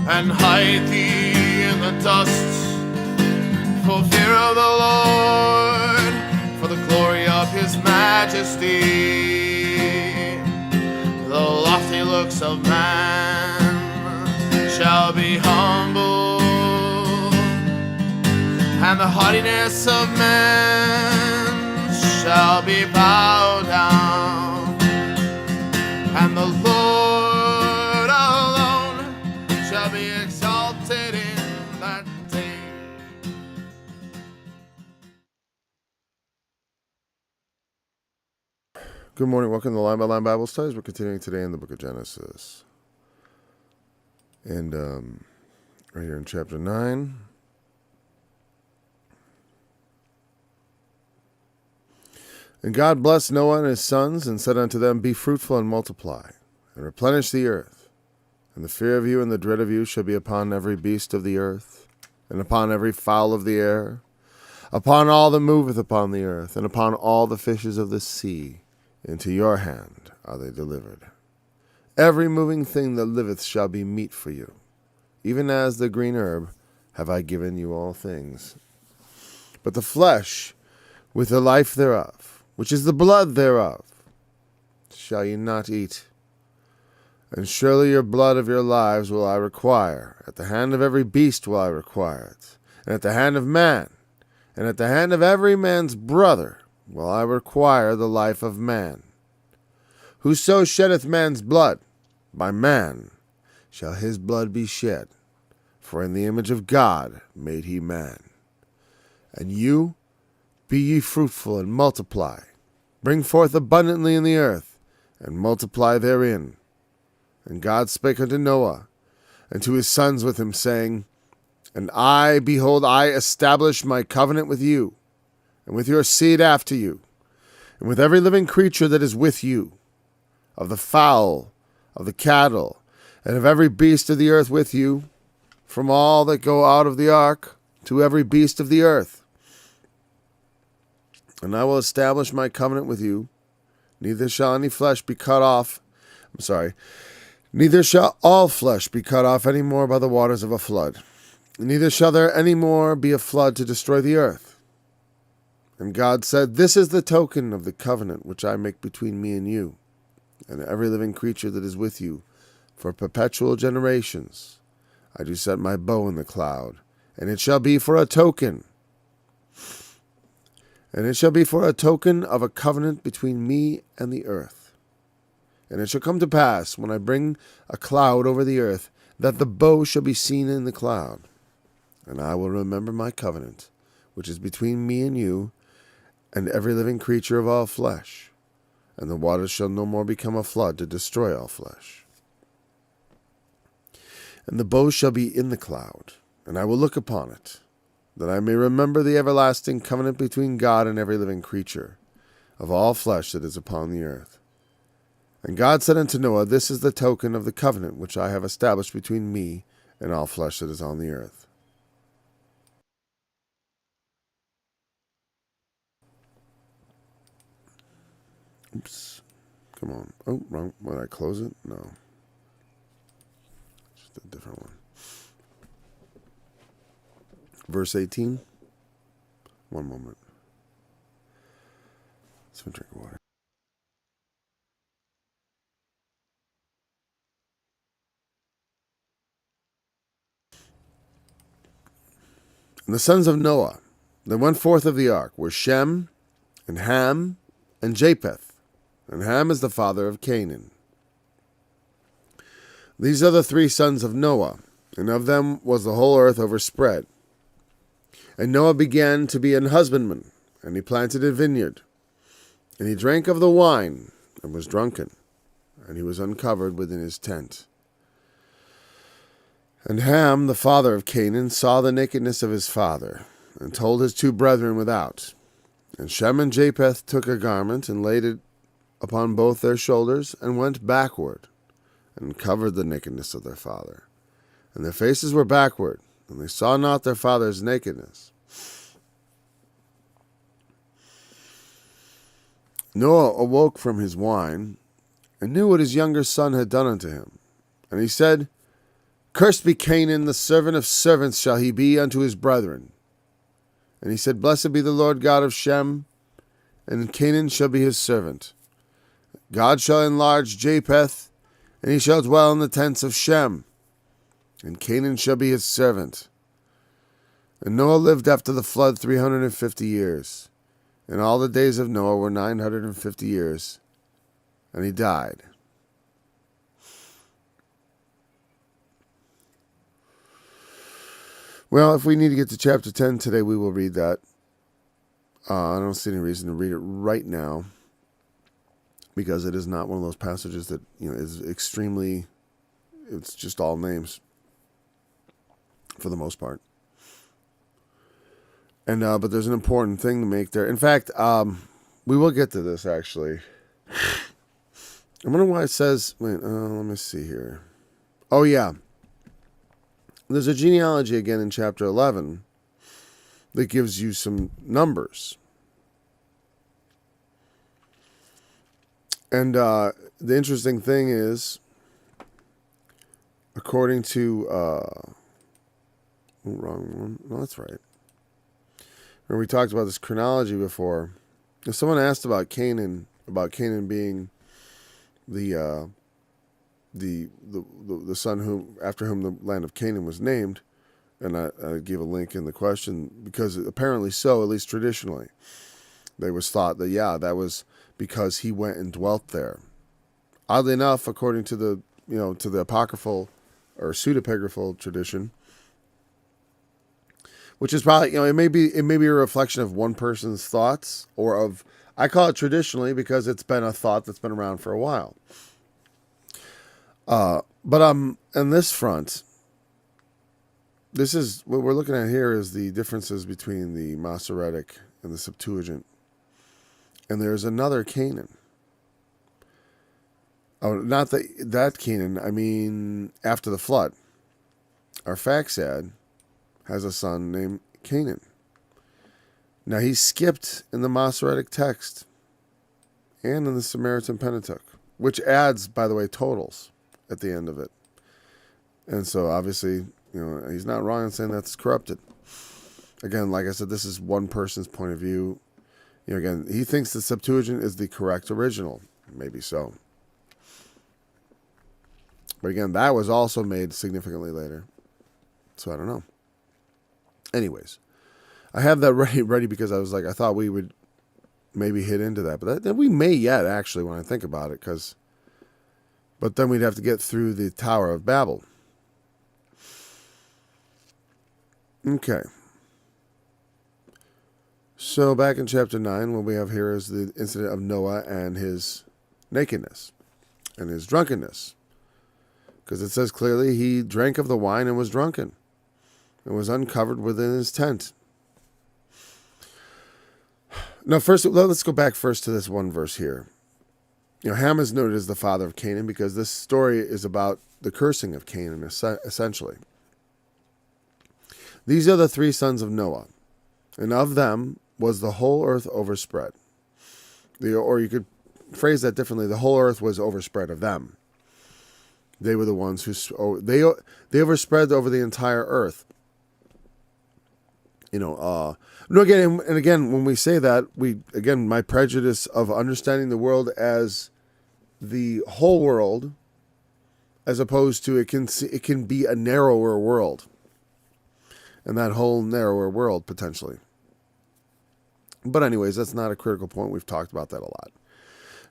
and hide thee in the dust, for fear of the Lord, for the glory of his majesty. The lofty looks of man shall be humble, and the haughtiness of men shall be bowed down, and the Lord alone shall be exalted in that day. Good morning. Welcome to Line by Line Bible Studies. We're continuing today in the book of Genesis. And right here in chapter 9. And God blessed Noah and his sons and said unto them, Be fruitful and multiply, and replenish the earth. And the fear of you and the dread of you shall be upon every beast of the earth, and upon every fowl of the air, upon all that moveth upon the earth, and upon all the fishes of the sea. Into your hand are they delivered. Every moving thing that liveth shall be meat for you. Even as the green herb have I given you all things. But the flesh with the life thereof, which is the blood thereof, shall ye not eat. And surely your blood of your lives will I require. At the hand of every beast will I require it. And at the hand of man, and at the hand of every man's brother, will I require the life of man. Whoso sheddeth man's blood, by man shall his blood be shed. For in the image of God made he man. And you, be ye fruitful and multiply. Bring forth abundantly in the earth, and multiply therein. And God spake unto Noah, and to his sons with him, saying, And I, behold, I establish my covenant with you, and with your seed after you, and with every living creature that is with you, of the fowl, of the cattle, and of every beast of the earth with you, from all that go out of the ark to every beast of the earth. And I will establish my covenant with you, neither shall any flesh be cut off, neither shall all flesh be cut off any more by the waters of a flood, neither shall there any more be a flood to destroy the earth. And God said, This is the token of the covenant which I make between me and you, and every living creature that is with you, for perpetual generations. I do set my bow in the cloud, and it shall be for a token. And it shall be for a token of a covenant between me and the earth. And it shall come to pass, when I bring a cloud over the earth, that the bow shall be seen in the cloud. And I will remember my covenant, which is between me and you, and every living creature of all flesh. And the waters shall no more become a flood to destroy all flesh. And the bow shall be in the cloud, and I will look upon it, that I may remember the everlasting covenant between God and every living creature of all flesh that is upon the earth. And God said unto Noah, This is the token of the covenant which I have established between me and all flesh that is on the earth. Oops. Come on. Oh, wrong. Did I close it? No. Just a different one. Verse 18. One moment. Let's have a drink of water. And the sons of Noah that went forth of the ark were Shem, and Ham, and Japheth. And Ham is the father of Canaan. These are the three sons of Noah, and of them was the whole earth overspread. And Noah began to be an husbandman, and he planted a vineyard. And he drank of the wine, and was drunken, and he was uncovered within his tent. And Ham, the father of Canaan, saw the nakedness of his father, and told his two brethren without. And Shem and Japheth took a garment, and laid it upon both their shoulders, and went backward, and covered the nakedness of their father. And their faces were backward, and they saw not their father's nakedness. Noah awoke from his wine, and knew what his younger son had done unto him. And he said, Cursed be Canaan, the servant of servants shall he be unto his brethren. And he said, Blessed be the Lord God of Shem, and Canaan shall be his servant. God shall enlarge Japheth, and he shall dwell in the tents of Shem, and Canaan shall be his servant. And Noah lived after the flood 350 years, and all the days of Noah were 950 years, and he died. Well, if we need to get to chapter 10 today, we will read that. I don't see any reason to read it right now, because it is not one of those passages that, is extremely, it's just all names for the most part. And but there's an important thing to make there. In fact, we will get to this actually. I wonder why it says, let me see here. Oh yeah. There's a genealogy again in chapter 11 that gives you some numbers. And the interesting thing is, according to, wrong one. No, that's right. Remember we talked about this chronology before. If someone asked about Canaan being the son who after whom the land of Canaan was named, and I gave a link in the question because apparently so, at least traditionally, they was thought that that was because he went and dwelt there. Oddly enough, according to the to the apocryphal or pseudepigraphal tradition, which is probably it may be a reflection of one person's thoughts or of, I call it traditionally because it's been a thought that's been around for a while. But on this front, this is what we're looking at here is the differences between the Masoretic and the Septuagint. And there's another Canaan. Oh, not that Canaan. I mean, after the flood, Arphaxad has a son named Canaan. Now he skipped in the Masoretic text and in the Samaritan Pentateuch, which adds, by the way, totals at the end of it. And so obviously, he's not wrong in saying that's corrupted. Again, like I said, this is one person's point of view. Again, he thinks the Septuagint is the correct original. Maybe so. But again, that was also made significantly later. So I don't know. Anyways, I have that ready because I was like, I thought we would maybe hit into that. But that we may yet, actually, when I think about it. But then we'd have to get through the Tower of Babel. Okay. So back in chapter 9, what we have here is the incident of Noah and his nakedness and his drunkenness. Because it says clearly he drank of the wine and was drunken and was uncovered within his tent. Now, first, let's go back first to this one verse here. Ham is noted as the father of Canaan because this story is about the cursing of Canaan, essentially. These are the three sons of Noah, and of them was the whole earth overspread. Or you could phrase that differently. The whole earth was overspread of them. They were the ones who they overspread over the entire earth. Again, when we say that, my prejudice of understanding the world as the whole world, as opposed to it can be a narrower world, and that whole narrower world potentially. But anyways, that's not a critical point. We've talked about that a lot.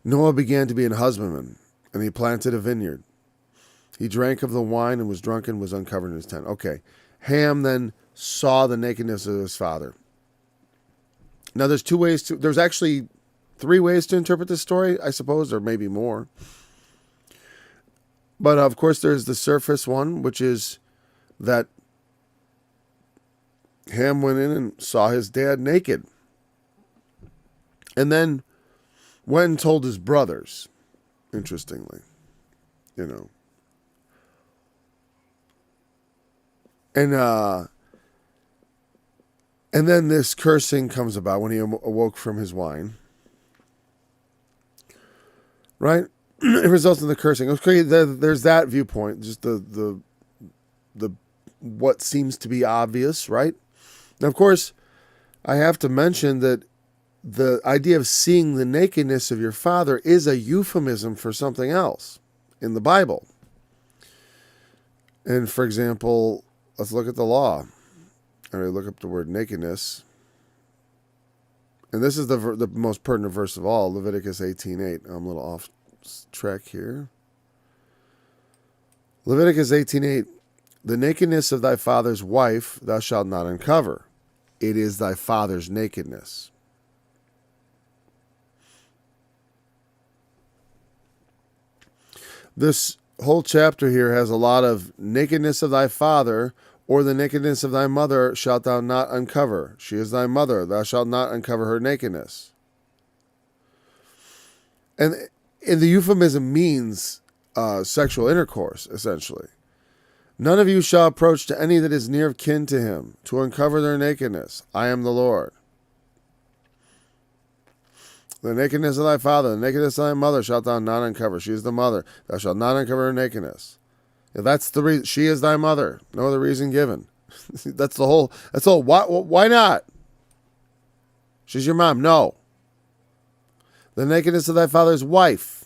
Noah began to be an husbandman, and he planted a vineyard. He drank of the wine and was drunken, was uncovered in his tent. Okay. Ham then saw the nakedness of his father. Now there's actually three ways to interpret this story, I suppose, or maybe more. But of course there's the surface one, which is that Ham went in and saw his dad naked. And then went and told his brothers, interestingly, And then this cursing comes about when he awoke from his wine. Right? It results in the cursing. Okay, there's that viewpoint, just the what seems to be obvious, right? And of course, I have to mention that the idea of seeing the nakedness of your father is a euphemism for something else in the Bible. And for example, let's look at the law. All right, look up the word nakedness. And this is the most pertinent verse of all, Leviticus 18:8. I'm a little off track here. Leviticus 18:8. The nakedness of thy father's wife thou shalt not uncover. It is thy father's nakedness. This whole chapter here has a lot of nakedness of thy father, or the nakedness of thy mother shalt thou not uncover. She is thy mother, thou shalt not uncover her nakedness. And the euphemism means sexual intercourse, essentially. None of you shall approach to any that is near of kin to him, to uncover their nakedness. I am the Lord. The nakedness of thy father, the nakedness of thy mother shalt thou not uncover. She is the mother. Thou shalt not uncover her nakedness. If that's the reason. She is thy mother. No other reason given. That's the whole. Why not? She's your mom. No. The nakedness of thy father's wife.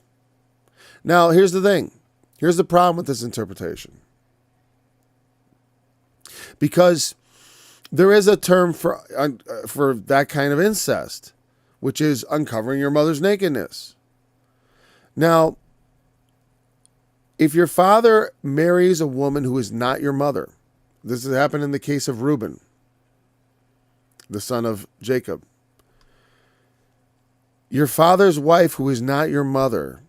Now, here's the thing. Here's the problem with this interpretation. Because there is a term for that kind of incest, which is uncovering your mother's nakedness. Now, if your father marries a woman who is not your mother, this has happened in the case of Reuben, the son of Jacob. Your father's wife who is not your mother,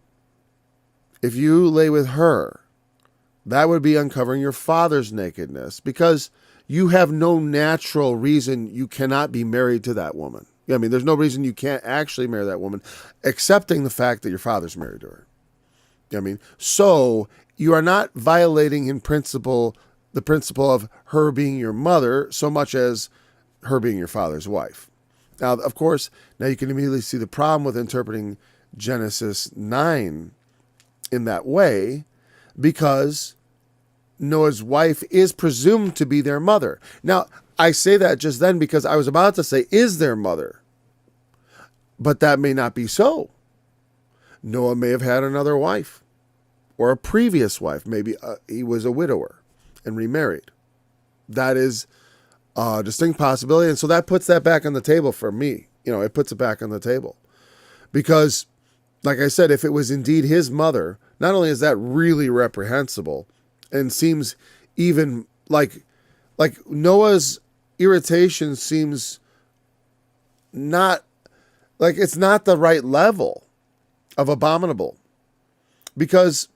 if you lay with her, that would be uncovering your father's nakedness, because you have no natural reason you cannot be married to that woman. I mean, there's no reason you can't actually marry that woman, excepting the fact that your father's married to her. I mean, so you are not violating in principle the principle of her being your mother so much as her being your father's wife. Now, of course, now you can immediately see the problem with interpreting Genesis 9 in that way, because Noah's wife is presumed to be their mother. Now, I say that just then because I was about to say is their mother, but that may not be so. Noah may have had another wife or a previous wife. Maybe he was a widower and remarried. That is a distinct possibility. And so that puts that back on the table for me. It puts it back on the table because, like I said, if it was indeed his mother, not only is that really reprehensible and seems even like Noah's irritation seems not like it's not the right level of abominable, because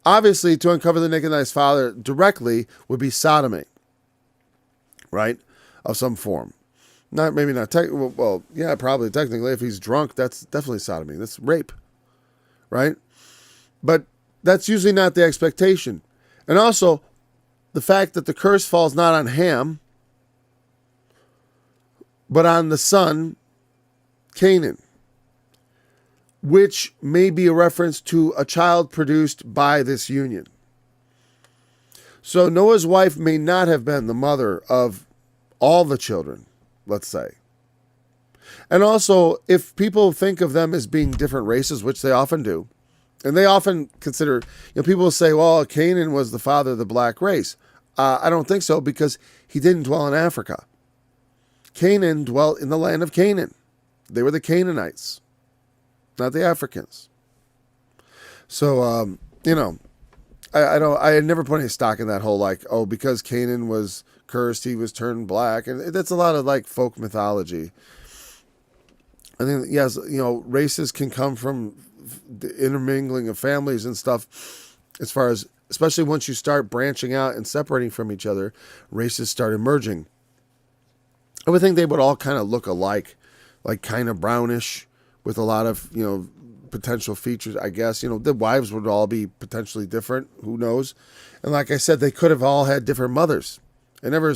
obviously to uncover the nakedness of his father directly would be sodomy, right, of some form. Probably technically if he's drunk, that's definitely sodomy. That's rape, right? But that's usually not the expectation. And also the fact that the curse falls not on Ham, but on the son, Canaan, which may be a reference to a child produced by this union. So Noah's wife may not have been the mother of all the children, let's say. And also, if people think of them as being different races, which they often do, and they often consider, people say, well, Canaan was the father of the black race. I don't think so, because he didn't dwell in Africa. Canaan dwelt in the land of Canaan. They were the Canaanites, not the Africans. So, I had never put any stock in that whole, because Canaan was cursed, he was turned black. And that's a lot of folk mythology. I think, yes, races can come from the intermingling of families and stuff, as far as, especially once you start branching out and separating from each other, races start emerging. I would think they would all kind of look alike, like kind of brownish with a lot of, potential features, I guess. The wives would all be potentially different. Who knows? And like I said, they could have all had different mothers. And never,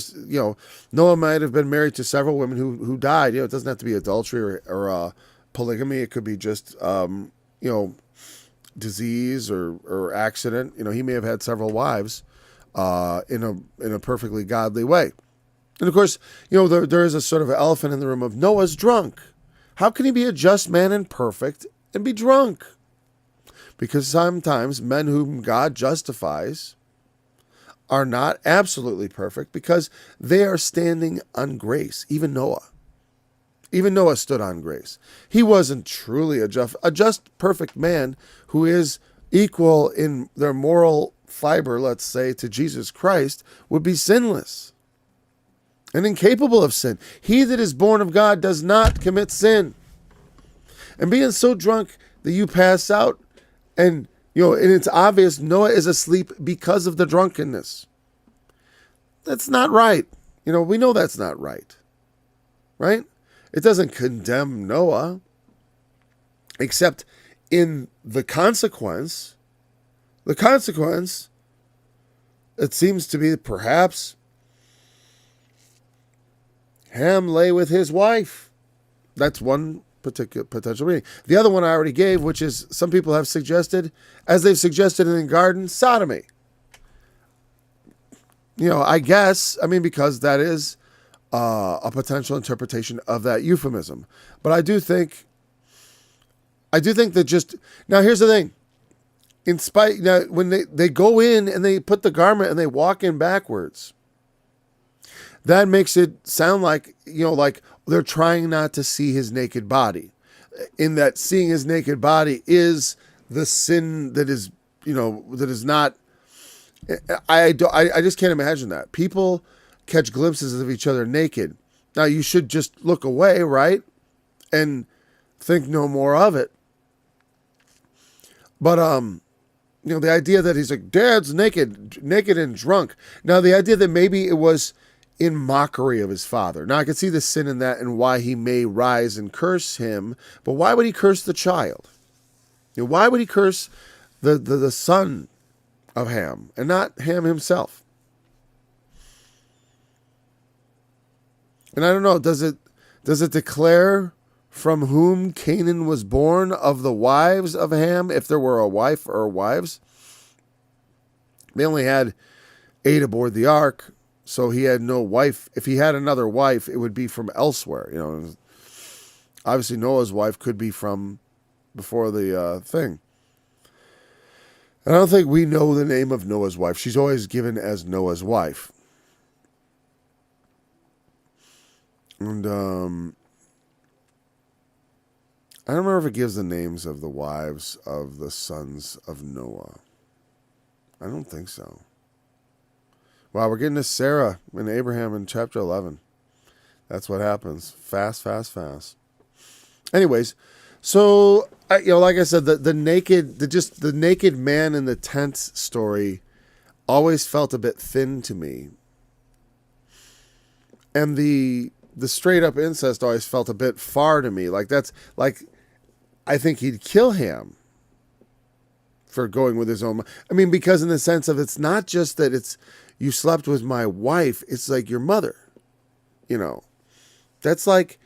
Noah might have been married to several women who died. It doesn't have to be adultery or polygamy. It could be just, disease or accident. He may have had several wives. in a perfectly godly way. And of course, there is a sort of elephant in the room of Noah's drunk. How can he be a just man and perfect and be drunk? Because sometimes men whom God justifies are not absolutely perfect because they are standing on grace. Even Noah stood on grace. He wasn't truly a just perfect man who is equal in their moral fiber, let's say, to Jesus Christ, would be sinless and incapable of sin. He that is born of God does not commit sin. And being so drunk that you pass out, and it's obvious Noah is asleep because of the drunkenness. That's not right. We know that's not right. Right? It doesn't condemn Noah, except in the consequence. The consequence, it seems to be perhaps Ham lay with his wife. That's one particular potential reading. The other one I already gave, which is some people have suggested, as they've suggested in the garden, sodomy. I guess, because that is a potential interpretation of that euphemism. But I do think that just, now here's the thing. When they go in and they put the garment and they walk in backwards, that makes it sound like, like they're trying not to see his naked body. In that seeing his naked body is the sin that is, that is not, I just can't imagine that. People catch glimpses of each other naked. Now you should just look away, right? And think no more of it. But, the idea that he's like, Dad's naked and drunk. Now the idea that maybe it was in mockery of his father. Now I can see the sin in that and why he may rise and curse him, but why would he curse the child? Why would he curse the son of Ham and not Ham himself? And I don't know, does it declare from whom Canaan was born of the wives of Ham, if there were a wife or wives? They only had 8 aboard the ark. So he had no wife. If he had another wife, it would be from elsewhere. Obviously Noah's wife could be from before the thing. And I don't think we know the name of Noah's wife. She's always given as Noah's wife. And I don't remember if it gives the names of the wives of the sons of Noah. I don't think so. Wow, we're getting to Sarah and Abraham in chapter 11. That's what happens. Fast. Anyways, so like I said, the naked man in the tent story always felt a bit thin to me, and the straight up incest always felt a bit far to me. I think he'd kill Ham for going with his own. Because in the sense of, it's not just that it's, you slept with my wife, it's like your mother, that's like,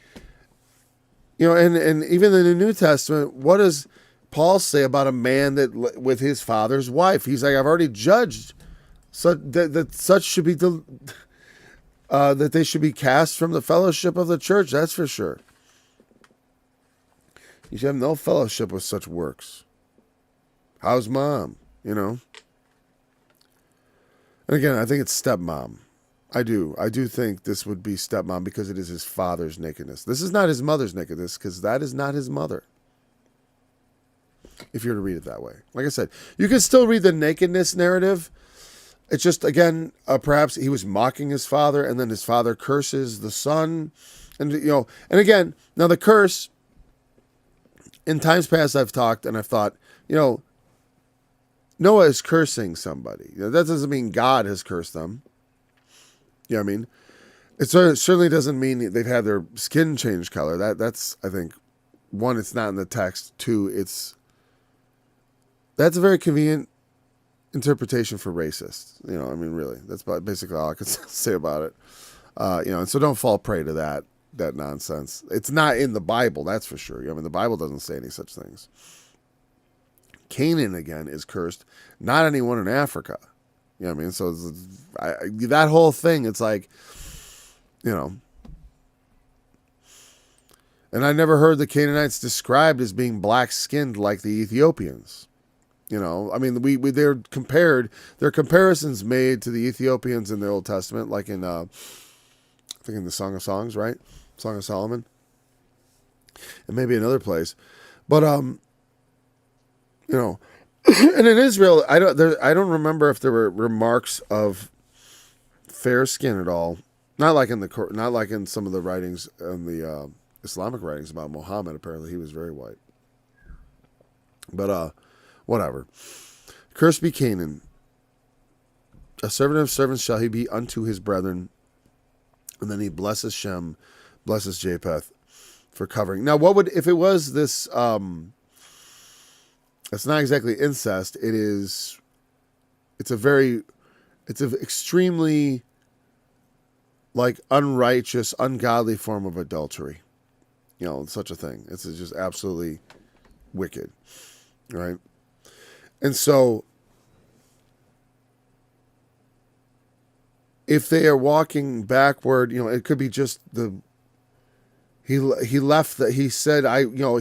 and even in the New Testament, what does Paul say about a man that with his father's wife? He's like, I've already judged that such should be, that they should be cast from the fellowship of the church. That's for sure. You should have no fellowship with such works. How's mom? And again, I think it's stepmom. I do think this would be stepmom because it is his father's nakedness. This is not his mother's nakedness because that is not his mother. If you're to read it that way. Like I said, you can still read the nakedness narrative. It's just, again, perhaps he was mocking his father and then his father curses the son. And, and again, now the curse, in times past I've talked and I've thought, Noah is cursing somebody. That doesn't mean God has cursed them. You know what I mean? It certainly doesn't mean they've had their skin change color. That's, I think, one, it's not in the text. Two, that's a very convenient interpretation for racists. Really. That's basically all I can say about it. And so don't fall prey to that nonsense. It's not in the Bible, that's for sure. The Bible doesn't say any such things. Canaan, again, is cursed, not anyone in Africa. You know what I mean? So that whole thing, it's like, you know. And I never heard the Canaanites described as being black-skinned like the Ethiopians. You know, I mean, they're compared. There are comparisons made to the Ethiopians in the Old Testament, like in, I think in the Song of Songs, right? Song of Solomon, and maybe another place. But you know, and in Israel, I don't remember if there were remarks of fair skin at all. Not like in some of the writings in the Islamic writings about Muhammad. Apparently, he was very white. But whatever. Cursed be Canaan. A servant of servants shall he be unto his brethren. And then he blesses Shem, blesses Japheth for covering. Now, what would, if it was this, it's not exactly incest. It's an extremely, like, unrighteous, ungodly form of adultery. You know, such a thing. It's just absolutely wicked. Right? And so, if they are walking backward, you know, it could be just he left that he said,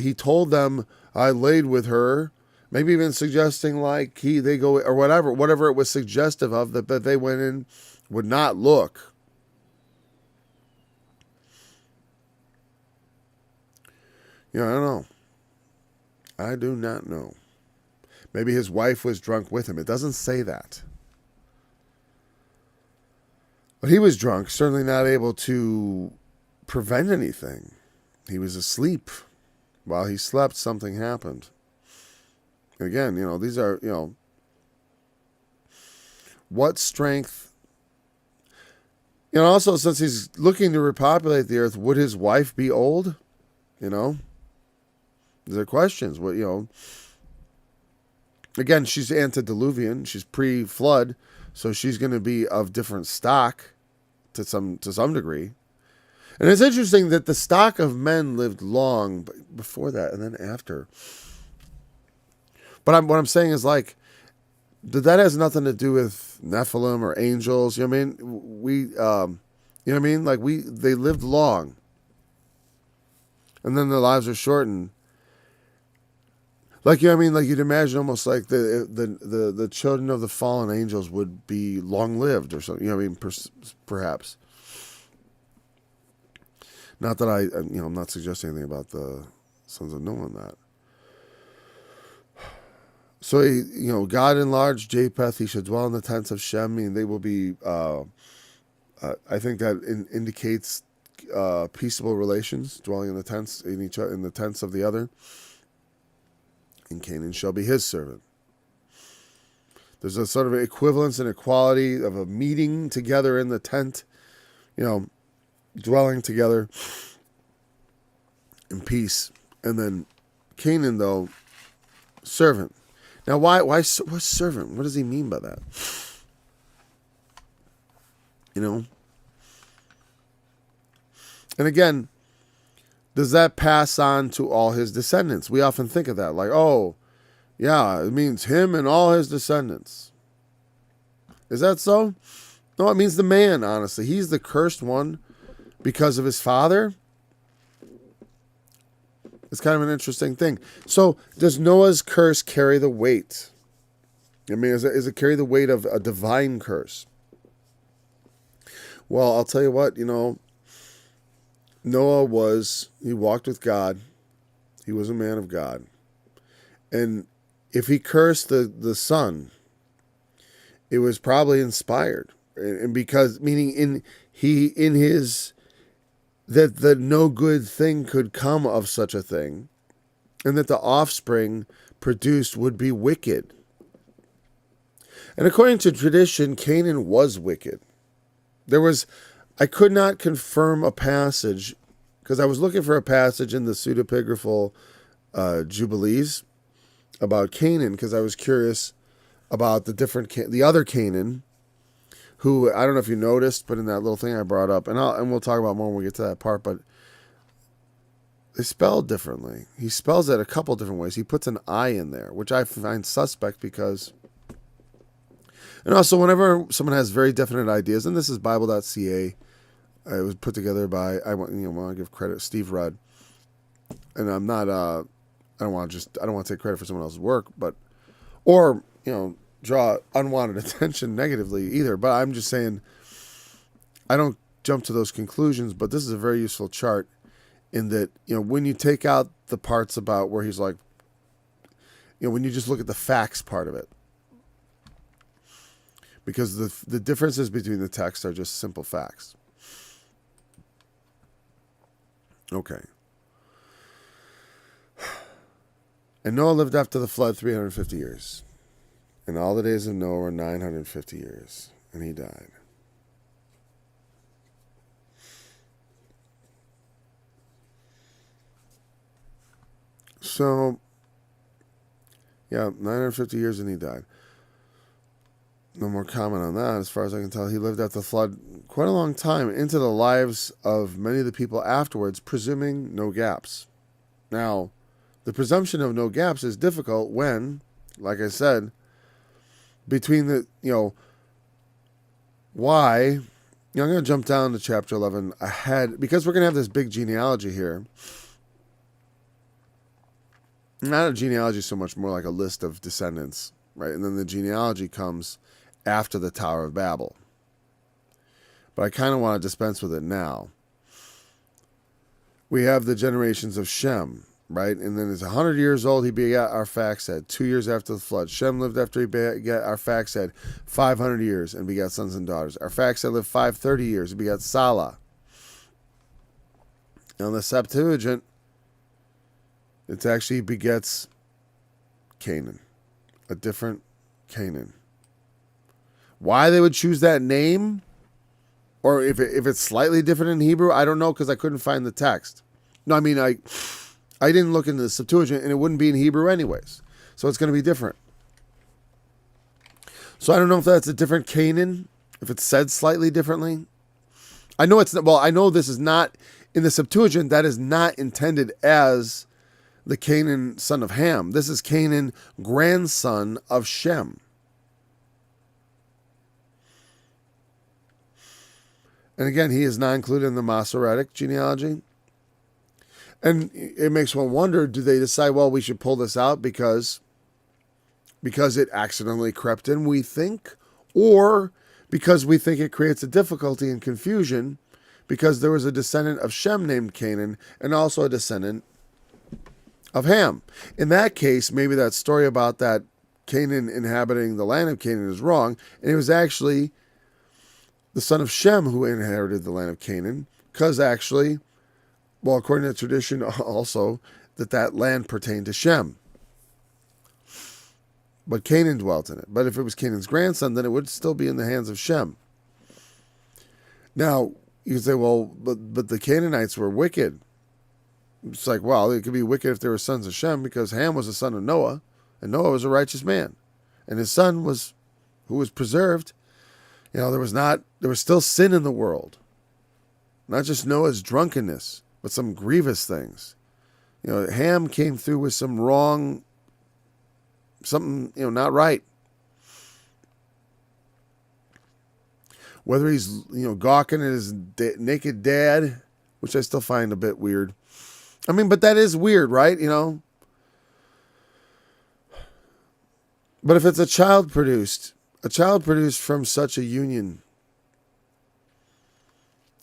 he told them I laid with her, maybe even suggesting like they go or whatever it was suggestive of that they went in, would not look. You know, I don't know. I do not know. Maybe his wife was drunk with him. It doesn't say that. But he was drunk, certainly not able to prevent anything. He was asleep. While he slept, something happened. Again, you know, these are, you know, what strength. You know, also, since he's looking to repopulate the earth, would his wife be old? You know? These are questions. What, you know, again, she's antediluvian. She's pre-flood, so she's going to be of different stock to some degree. And it's interesting that the stock of men lived long before that and then after. But what I'm saying is, like, that has nothing to do with Nephilim or angels. You know what I mean? You know what I mean? Like, they lived long, and then their lives are shortened. Like, you know what I mean? Like, you'd imagine almost like the children of the fallen angels would be long-lived or something. You know what I mean? Perhaps. Not that I'm not suggesting anything about the sons of Noah in that. So, God enlarged Japheth. He should dwell in the tents of Shem. I mean, they will be, I think that indicates peaceable relations, dwelling in the tents, in the tents of the other. And Canaan shall be his servant. There's a sort of equivalence and equality of a meeting together in the tent, dwelling together in peace. And then Canaan, though, servant. Now, what's servant? What does he mean by that? And again, does that pass on to all his descendants? We often think of that like, oh, yeah, it means him and all his descendants. Is that so? No, it means the man, honestly. He's the cursed one because of his father. It's kind of an interesting thing. So, does Noah's curse carry the weight? I mean, is it carry the weight of a divine curse? Well, I'll tell you what, Noah he walked with God. He was a man of God. And if he cursed the son, it was probably inspired. And because, meaning that no good thing could come of such a thing, and that the offspring produced would be wicked. And according to tradition, Canaan was wicked. I could not confirm a passage, because I was looking for a passage in the pseudepigraphal Jubilees about Canaan, because I was curious about the other Canaan, who, I don't know if you noticed, but in that little thing I brought up, and we'll talk about more when we get to that part, but they spelled differently. He spells it a couple different ways. He puts an I in there, which I find suspect because And also, whenever someone has very definite ideas, and this is Bible.ca, it was put together by, I want to give credit, Steve Rudd. And I'm not, I don't want to take credit for someone else's work, but, or, draw unwanted attention negatively either. But I'm just saying, I don't jump to those conclusions, but this is a very useful chart in that, when you take out the parts about where he's like, when you just look at the facts part of it, because the differences between the texts are just simple facts. Okay. And Noah lived after the flood 350 years. And all the days of Noah were 950 years. And he died. So, 950 years and he died. No more comment on that. As far as I can tell, he lived after the flood quite a long time into the lives of many of the people afterwards, presuming no gaps. Now, the presumption of no gaps is difficult when, like I said, between the, why, I'm going to jump down to chapter 11 ahead, because we're going to have this big genealogy here. Not a genealogy so much, more like a list of descendants, right? And then the genealogy comes after the Tower of Babel. But I kind of want to dispense with it now. We have the generations of Shem, right? And then he's 100 years old, he begat Arphaxad. 2 years after the flood. Shem lived after he begat Arphaxad 500 years and begat sons and daughters. Arphaxad lived 530 years and begat Salah. Now in the Septuagint, it actually begets Canaan, a different Canaan. Why they would choose that name, or if it's slightly different in Hebrew, I don't know, because I couldn't find the text. No, I mean, I didn't look into the Septuagint, and it wouldn't be in Hebrew anyways. So it's going to be different. So I don't know if that's a different Canaan, if it's said slightly differently. I know it's not, well, I know this is not, in the Septuagint, that is not intended as the Canaan son of Ham. This is Canaan, grandson of Shem. And again, he is not included in the Masoretic genealogy. And it makes one wonder, do they decide, well, we should pull this out because it accidentally crept in, we think, or because we think it creates a difficulty and confusion because there was a descendant of Shem named Canaan and also a descendant of Ham. In that case, maybe that story about that Canaan inhabiting the land of Canaan is wrong, and it was actually the son of Shem who inherited the land of Canaan, because actually, well, according to tradition also, that land pertained to Shem. But Canaan dwelt in it. But if it was Canaan's grandson, then it would still be in the hands of Shem. Now, you say, well, but the Canaanites were wicked. It's like, well, it could be wicked if they were sons of Shem, because Ham was the son of Noah, and Noah was a righteous man. And his son who was preserved. There was still sin in the world. Not just Noah's drunkenness, but some grievous things. Ham came through with some wrong, something, not right. Whether he's, gawking at his naked dad, which I still find a bit weird. I mean, but that is weird, right? But if it's a child produced from such a union,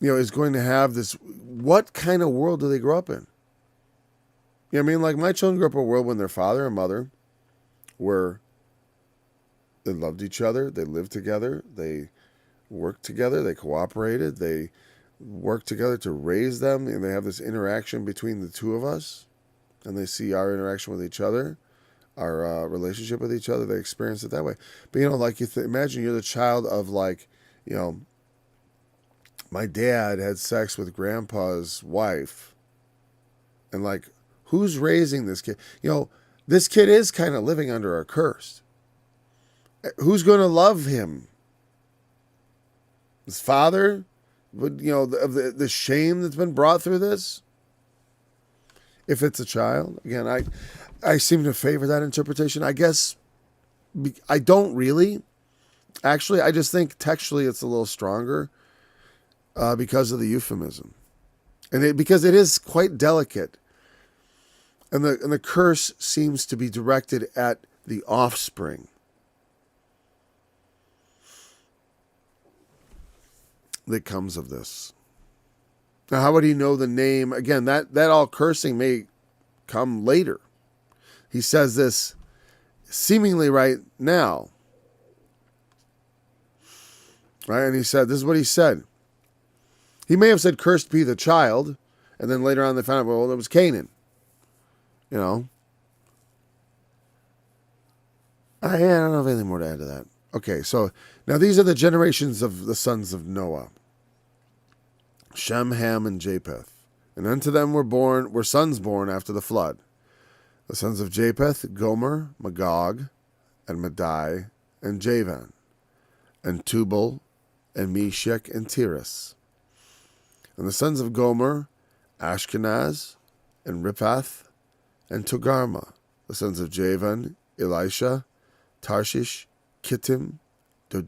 is going to have this, what kind of world do they grow up in? Like my children grew up in a world when their father and mother they loved each other, they lived together, they worked together, they cooperated, they worked together to raise them, and they have this interaction between the two of us, and they see our interaction with each other, our relationship with each other, they experience it that way. But, imagine you're the child of, my dad had sex with grandpa's wife, and, who's raising this kid? This kid is kind of living under a curse. Who's going to love him? His father? Of the shame that's been brought through this? If it's a child. Again, I seem to favor that interpretation. I guess I don't really. Actually, I just think textually it's a little stronger because of the euphemism. Because it is quite delicate. And the curse seems to be directed at the offspring. That comes of this. Now, how would he know the name? Again, that all cursing may come later. He says this seemingly right now. Right? And he said, this is what he said. He may have said, cursed be the child. And then later on they found out, well, it was Canaan. You know. I don't have anything more to add to that. Okay, so now these are the generations of the sons of Noah. Shem, Ham, and Japheth. And unto them were sons born after the flood. The sons of Japheth, Gomer, Magog, and Madai, and Javan, and Tubal, and Meshech, and Tiras. And the sons of Gomer, Ashkenaz, and Riphath, and Togarmah. The sons of Javan, Elisha, Tarshish, Kittim, and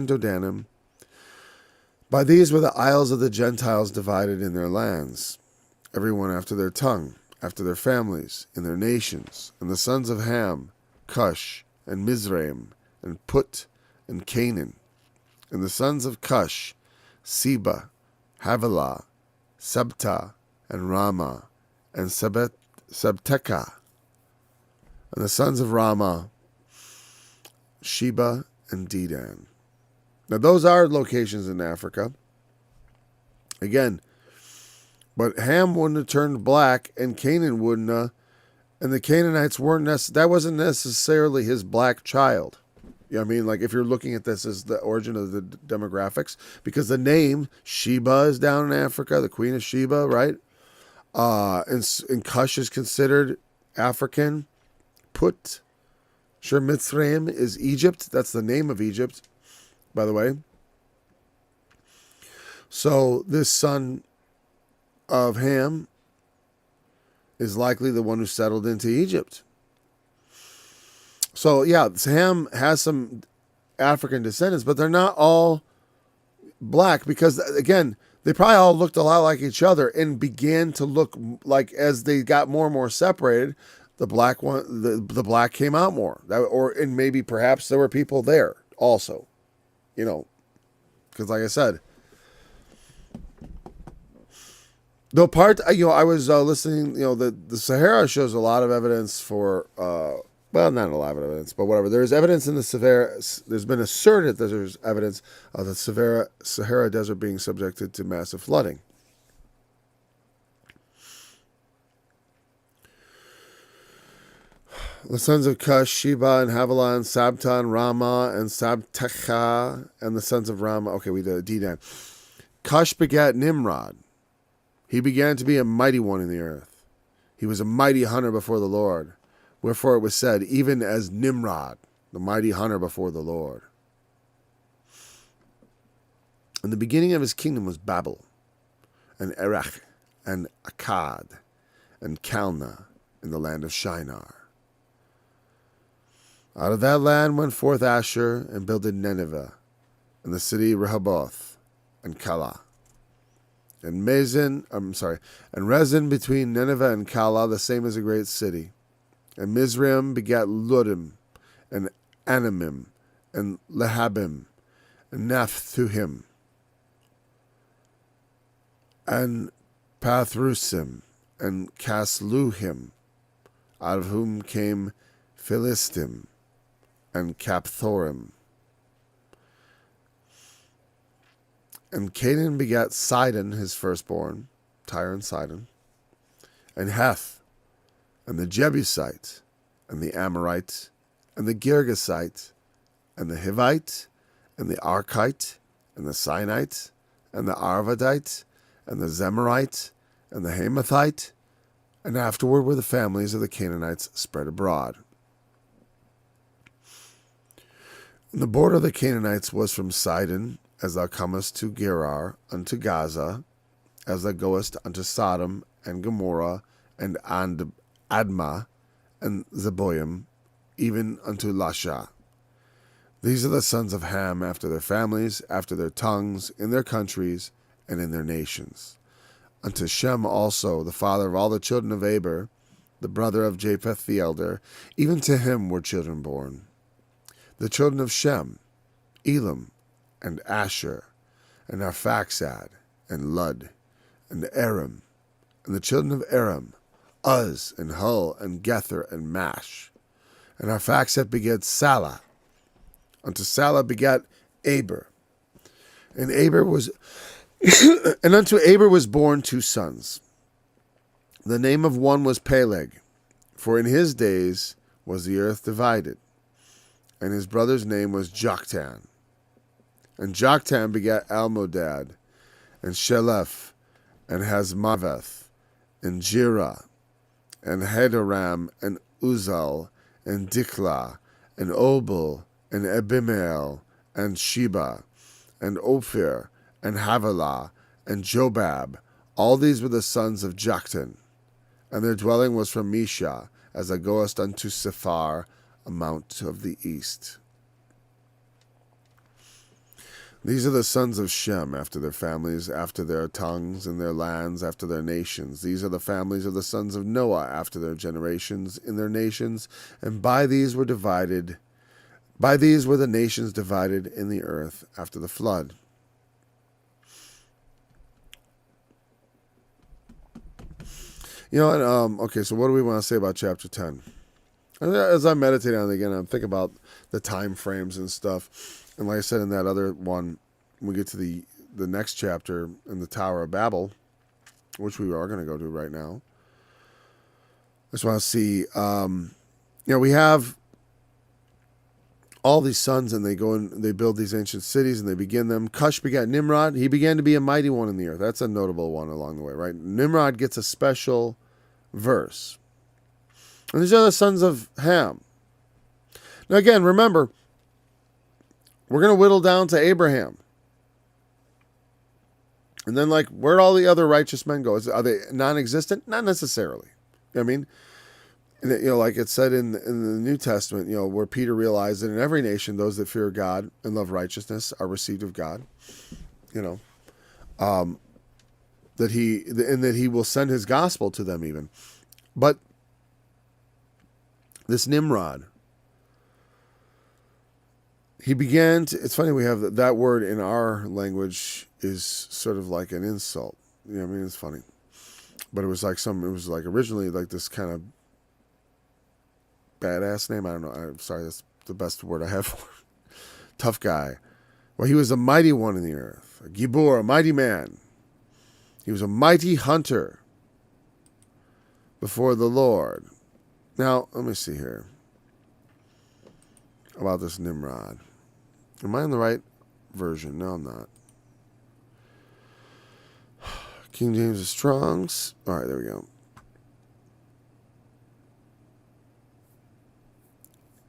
Dodanim. By these were the isles of the Gentiles divided in their lands, every one after their tongue, after their families, in their nations. And the sons of Ham, Cush, and Mizraim, and Put, and Canaan. And the sons of Cush, Seba, Havilah, Sabta, and Ramah, and Sabteka. And the sons of Ramah, Sheba, and Dedan. Now those are locations in Africa. Again, but Ham wouldn't have turned black, and Canaan wouldn't have, and the Canaanites that wasn't necessarily his black child. You know what I mean? Like if you're looking at this as the origin of the demographics, because the name Sheba is down in Africa, the Queen of Sheba, right? And Cush is considered African. Put, sure, Mitzrayim is Egypt. That's the name of Egypt, by the way. So this son of Ham is likely the one who settled into Egypt. So yeah, Ham has some African descendants, but they're not all black because, again, they probably all looked a lot like each other and began to look like, as they got more and more separated, the black one, the black came out more. And maybe perhaps there were people there also, you know, because like I said, the part, I was listening, the Sahara shows a lot of evidence for, well, not a lot of evidence, but whatever. There's evidence in the Sahara. There's been asserted that there's evidence of the Sahara Desert being subjected to massive flooding. The sons of Cush, Sheba, and Havilah, and Sabta, and Ramah, and Sabtecha, and the sons of Ramah. Okay, we did Dedan. Cush begat Nimrod. He began to be a mighty one in the earth. He was a mighty hunter before the Lord. Wherefore it was said, even as Nimrod, the mighty hunter before the Lord. And the beginning of his kingdom was Babel, and Erech, and Akkad, and Calneh, in the land of Shinar. Out of that land went forth Asher, and builded Nineveh, and the city Rehoboth, and Calah. And Rezin between Nineveh and Calah, the same as a great city. And Mizraim begat Ludim, and Anamim, and Lehabim, and Naphtuhim, and Pathrusim, and Casluhim, out of whom came Philistim, and Capthorim. And Canaan begat Sidon, his firstborn, Tyre and Sidon, and Heth, and the Jebusite, and the Amorite, and the Girgasite, and the Hivite, and the Archite, and the Sinite, and the Arvadite, and the Zemarite, and the Hamathite, and afterward were the families of the Canaanites spread abroad. And the border of the Canaanites was from Sidon, as thou comest to Gerar, unto Gaza, as thou goest unto Sodom, and Gomorrah, and Admah, and Zeboim, even unto Lasha. These are the sons of Ham after their families, after their tongues, in their countries, and in their nations. Unto Shem also, the father of all the children of Eber, the brother of Japheth the elder, even to him were children born. The children of Shem, Elam, and Asher, and Arphaxad, and Lud, and Aram, and the children of Aram, Uz, and Hul, and Gether, and Mash. And Arphaxad begat Salah. Unto Salah begat Aber. And Aber was and unto Aber was born 2 sons. The name of one was Peleg, for in his days was the earth divided. And his brother's name was Joktan. And Joktan begat Almodad, and Sheleph, and Hazmaveth, and Jirah, and Hadoram, and Uzal, and Diklah, and Obal, and Abimael, and Sheba, and Ophir, and Havilah, and Jobab. All these were the sons of Joktan. And their dwelling was from Mesha, as thou goest unto Sephar, a mount of the east. These are the sons of Shem, after their families, after their tongues, and their lands, after their nations. These are the families of the sons of Noah, after their generations, in their nations. And by these were the nations divided in the earth after the flood. Okay, so what do we want to say about chapter 10? As I meditate on it again, I'm thinking about the time frames and stuff. And like I said in that other one, when we get to the next chapter in the Tower of Babel, which we are going to go to right now, I just want to see, we have all these sons, and they go and they build these ancient cities, and they begin them. Cush begat Nimrod. He began to be a mighty one in the earth. That's a notable one along the way, right? Nimrod gets a special verse. And these are the sons of Ham. Now again, remember, we're going to whittle down to Abraham. And then, where'd all the other righteous men go? Are they non-existent? Not necessarily. I mean, like it said in the New Testament, where Peter realized that in every nation, those that fear God and love righteousness are received of God. That he will send his gospel to them even. But this Nimrod, he began to, it's funny, we have that word in our language is sort of like an insult. It's funny. But it was originally like this kind of badass name. I don't know. I'm sorry, that's the best word I have for it. Tough guy. Well, he was a mighty one in the earth. A Gibor, a mighty man. He was a mighty hunter before the Lord. Now, let me see here about this Nimrod. Am I in the right version? No, I'm not. King James is Strong's. All right, there we go.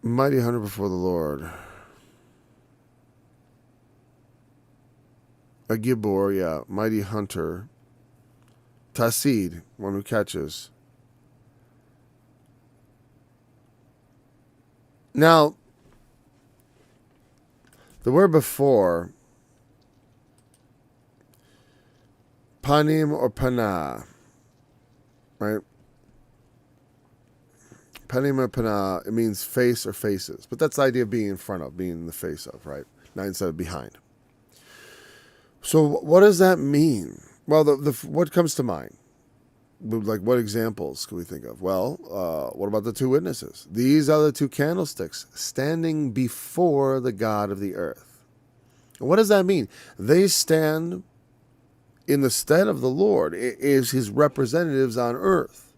Mighty hunter before the Lord. A Gibor, yeah. Mighty hunter. Tasid, one who catches. Now, the word before, panim or panah, right? Panim or panah, it means face or faces. But that's the idea of being in front of, being in the face of, right? Not instead of behind. So what does that mean? Well, what comes to mind? What examples can we think of? Well, what about the 2 witnesses? These are the 2 candlesticks standing before the God of the earth. And what does that mean? They stand in the stead of the Lord, is his representatives on earth.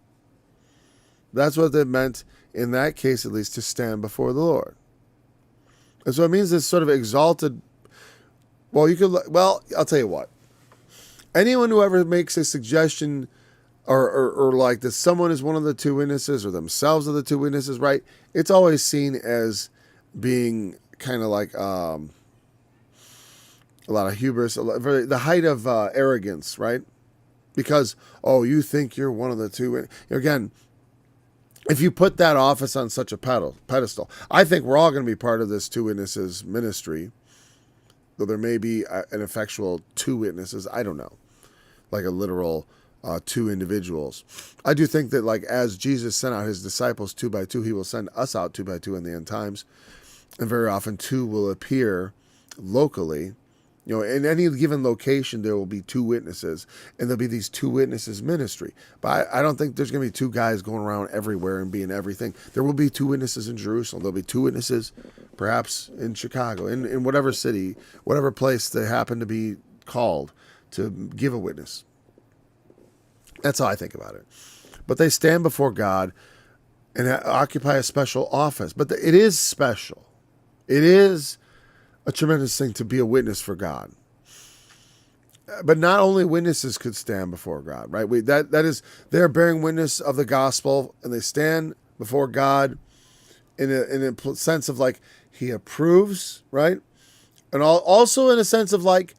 That's what they meant, in that case at least, to stand before the Lord. And so it means this sort of exalted, I'll tell you what. Anyone who ever makes a suggestion or like that someone is one of the 2 witnesses or themselves are the 2 witnesses, right? It's always seen as being kind of like a lot of hubris, the height of arrogance, right? Because, you think you're one of the 2. Again, if you put that office on such a pedestal, I think we're all going to be part of this two witnesses ministry, though there may be an effectual two witnesses. I don't know, like a literal two individuals. I do think that, like, as Jesus sent out his disciples two by two, he will send us out two by two in the end times. And very often two will appear locally. You know, in any given location, there will be two witnesses, and there'll be these two witnesses ministry. But I don't think there's going to be two guys going around everywhere and being everything. There will be two witnesses in Jerusalem. There'll be two witnesses perhaps in Chicago, in whatever city, whatever place they happen to be called to give a witness. That's how I think about it. But they stand before God and occupy a special office. But it is special. It is a tremendous thing to be a witness for God. But not only witnesses could stand before God, right? That is, they're bearing witness of the gospel, and they stand before God in a sense of like he approves, right? And also in a sense of like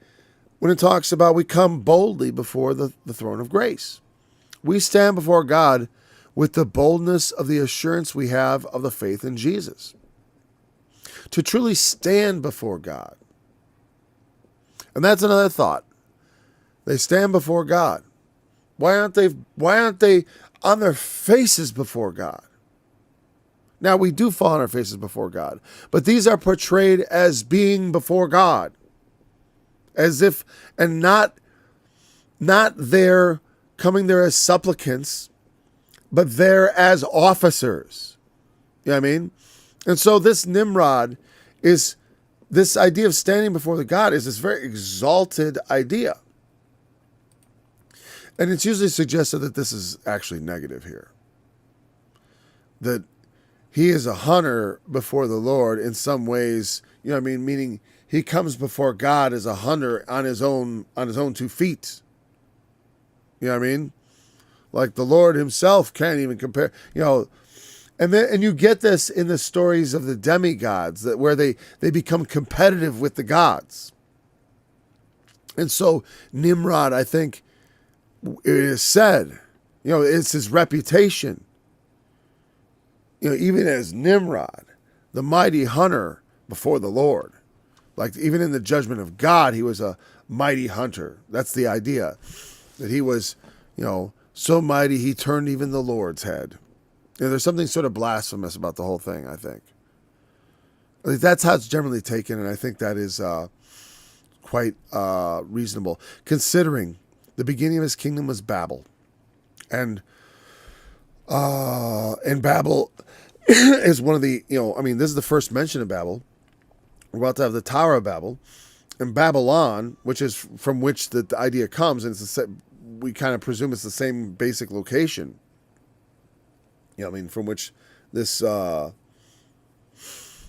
when it talks about we come boldly before the throne of grace. We stand before God with the boldness of the assurance we have of the faith in Jesus. To truly stand before God. And that's another thought. They stand before God. Why aren't they on their faces before God? Now, we do fall on our faces before God, but these are portrayed as being before God. As if, and not there, coming there as supplicants, but there as officers. You know what I mean? And so this Nimrod is, this idea of standing before the God is this very exalted idea. And it's usually suggested that this is actually negative here. That he is a hunter before the Lord in some ways, you know what I mean? Meaning he comes before God as a hunter on his own 2 feet. You know what I mean? Like the Lord himself can't even compare, you know. And you get this in the stories of the demigods, that where they become competitive with the gods. And so Nimrod, I think it is said, you know, it's his reputation. You know, even as Nimrod, the mighty hunter before the Lord. Like even in the judgment of God, he was a mighty hunter. That's the idea. That he was, you know, so mighty he turned even the Lord's head. You know, there's something sort of blasphemous about the whole thing, I think. That's how it's generally taken, and I think that is quite reasonable, considering the beginning of his kingdom was Babel. And Babel is one of the, you know, I mean, this is the first mention of Babel. We're about to have the Tower of Babel. And Babylon, which is from which the idea comes, and we kind of presume it's the same basic location. You know, I mean, from which this, you know,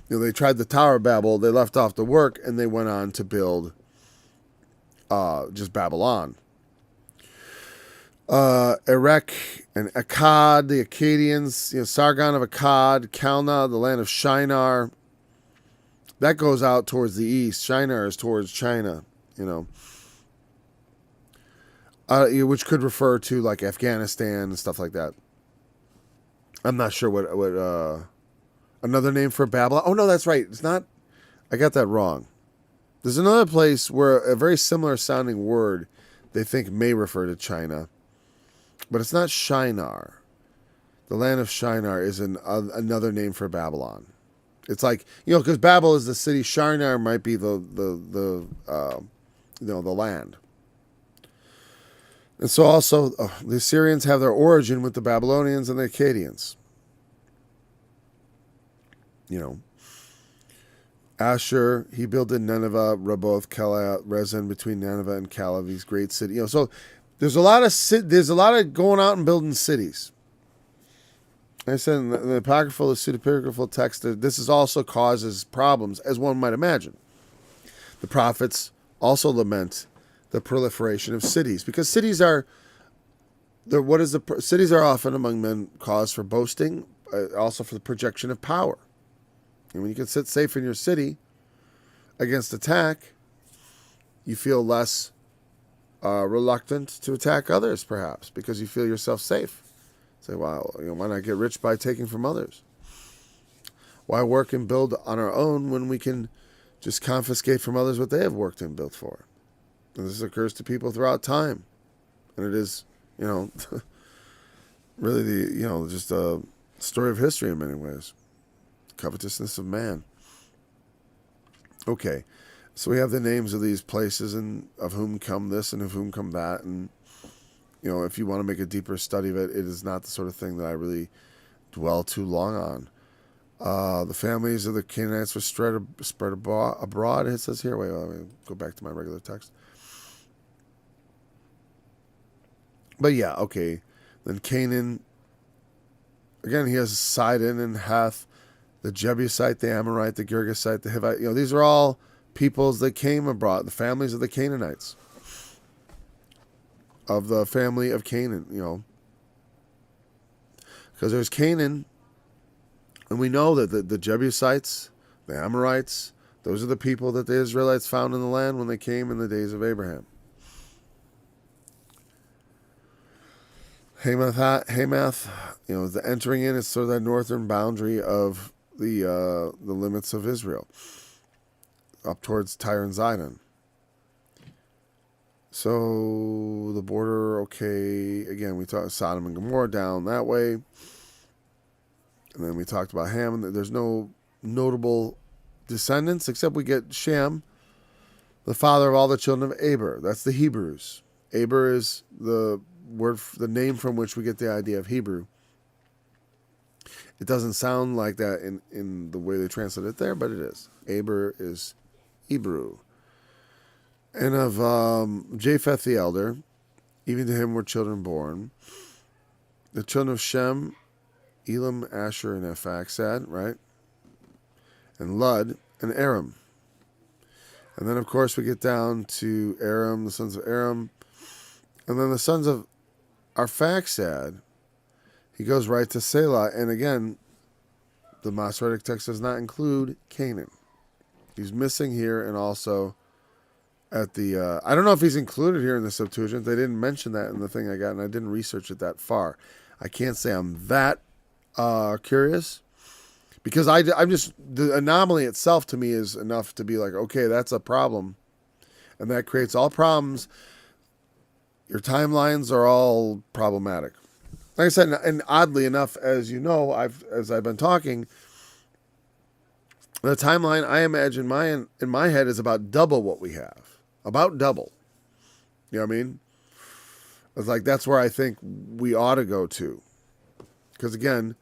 they tried the Tower of Babel, they left off the work, and they went on to build just Babylon. Erech and Akkad, the Akkadians, you know, Sargon of Akkad, Calneh, the land of Shinar. That goes out towards the east. Shinar is towards China, you know. Which could refer to like Afghanistan and stuff like that. I'm not sure what another name for Babylon. Oh no, that's right. It's not. I got that wrong. There's another place where a very similar sounding word they think may refer to China, but it's not Shinar. The land of Shinar is another name for Babylon. It's like, you know, because Babel is the city, Shinar might be the land. And so also the Assyrians have their origin with the Babylonians and the Akkadians. You know, Ashur, he built in Nineveh, Rehoboth, Calah, Rezin, between Nineveh and Calah, these great cities. You know, so there's a lot of going out and building cities. Like I said in the apocryphal, the pseudepigraphal text, this is also causes problems, as one might imagine. The prophets also lament the proliferation of cities, because cities are cities are often among men cause for boasting, also for the projection of power. And when you can sit safe in your city against attack, you feel less reluctant to attack others, perhaps, because you feel yourself safe. Say, wow, why not get rich by taking from others? Why work and build on our own when we can just confiscate from others what they have worked and built for? And this occurs to people throughout time. And it is, really just a story of history in many ways. Covetousness of man. Okay, so we have the names of these places and of whom come this and of whom come that. And, if you want to make a deeper study of it, it is not the sort of thing that I really dwell too long on. The families of the Canaanites were spread abroad. It says here, wait, let me go back to my regular text. But yeah, okay. Then Canaan, again, he has Sidon and Heth, the Jebusite, the Amorite, the Girgashite, the Hivite. These are all peoples that came abroad, the families of the Canaanites, of the family of Canaan, Because there's Canaan, and we know that the Jebusites, the Amorites, those are the people that the Israelites found in the land when they came in the days of Abraham. Hamath, the entering in is sort of that northern boundary of the limits of Israel, up towards Tyre and Zidon. So the border, okay, again, we talked Sodom and Gomorrah down that way. And then we talked about Ham. There's no notable descendants, except we get Shem, the father of all the children of Aber. That's the Hebrews. Aber is the name from which we get the idea of Hebrew. It doesn't sound like that in the way they translate it there, but it is. Aber is Hebrew. And of Japheth the elder, even to him were children born. The children of Shem, Elam, Asher, and Ephaxad, right? And Lud and Aram. And then, of course, we get down to Aram, the sons of Aram. And then the sons of Arphaxad, he goes right to Selah. And again, the Masoretic text does not include Canaan. He's missing here, and also at the, I don't know if he's included here in the Septuagint. They didn't mention that in the thing I got, and I didn't research it that far. I can't say I'm that curious, because I'm just, the anomaly itself to me is enough to be like, okay, that's a problem, and that creates all problems. Your timelines are all problematic. Like I said, and oddly enough, as you know, as I've been talking, the timeline I imagine in my head is about double what we have. About double. You know what I mean? It's like, that's where I think we ought to go to. Because again,